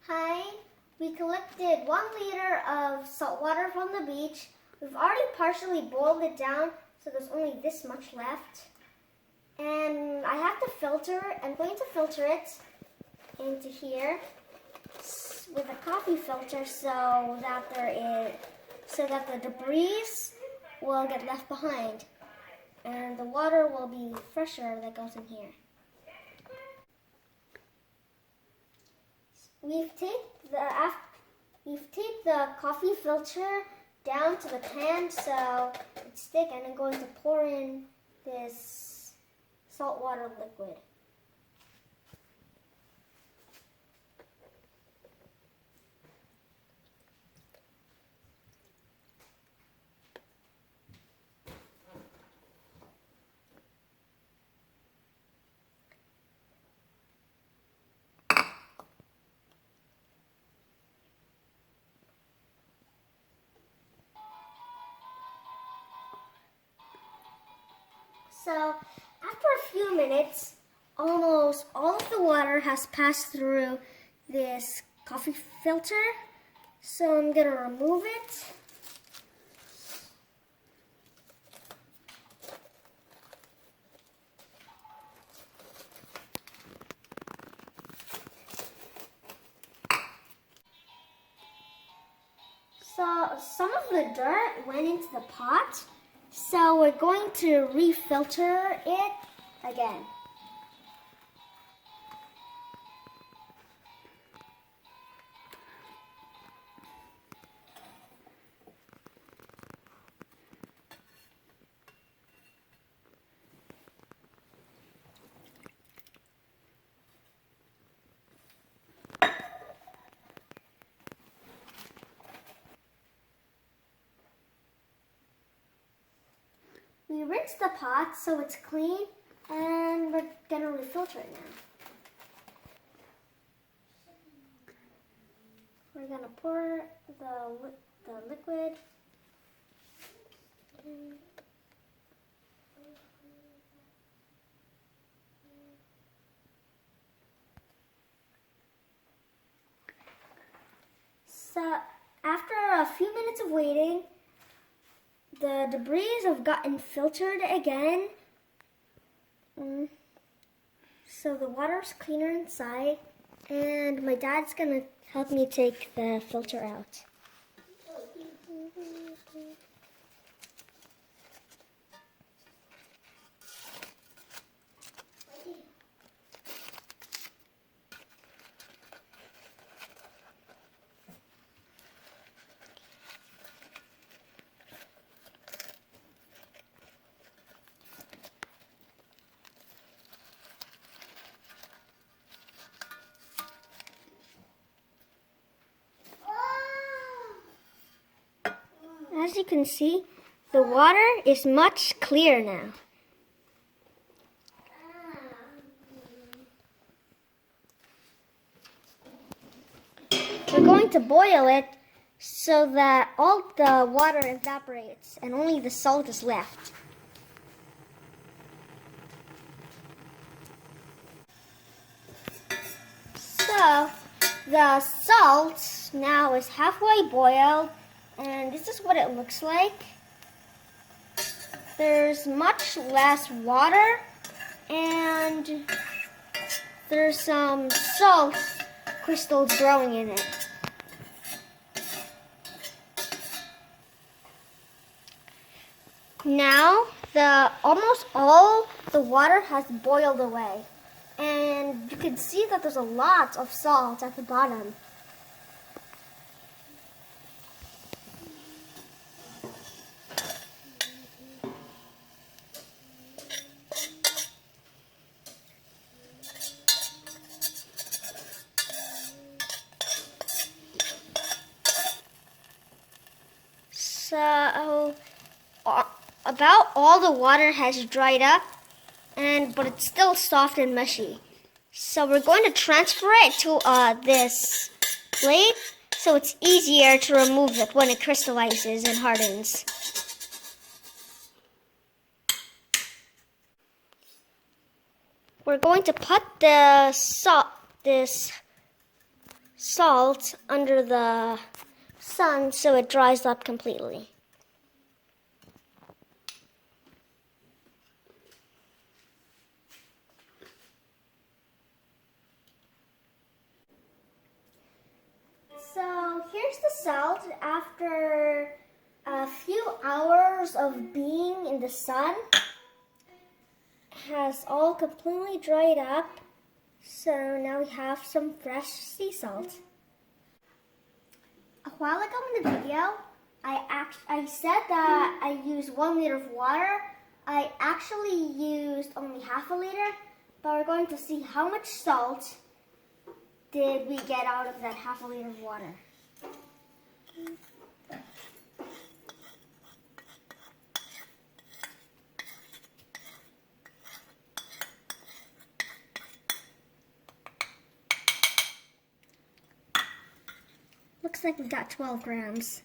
Hi, we collected 1 liter of salt water from the beach. We've already partially boiled it down, so there's only this much left. And I have to filter, I'm going to filter it into here with a coffee filter so that the debris will get left behind. And the water will be fresher that goes in here. We've taped the coffee filter down to the pan so it's thick, and I'm going to pour in this saltwater liquid. So after a few minutes, almost all of the water has passed through this coffee filter. So I'm going to remove it. So some of the dirt went into the pot. So we're going to refilter it again. We rinsed the pot so it's clean, and we're going to refilter it now. We're going to pour the liquid. So after a few minutes of waiting, the debris have gotten filtered again, so the water's cleaner inside, and my dad's going to help me take the filter out. As you can see, the water is much clearer now. We're going to boil it so that all the water evaporates and only the salt is left. So the salt now is halfway boiled, and this is what it looks like. There's much less water, and there's some salt crystals growing in it. Now, almost all the water has boiled away, and you can see that there's a lot of salt at the bottom. So about all the water has dried up, but it's still soft and mushy. So we're going to transfer it to this plate so it's easier to remove it when it crystallizes and hardens. We're going to put this salt under the sun so it dries up completely. So here's the salt after a few hours of being in the sun. It has all completely dried up. So now we have some fresh sea salt. A while ago in the video, I said that I used 1 liter of water. I actually used only half a liter, but we're going to see how much salt did we get out of that half a liter of water. Looks like we got 12 grams.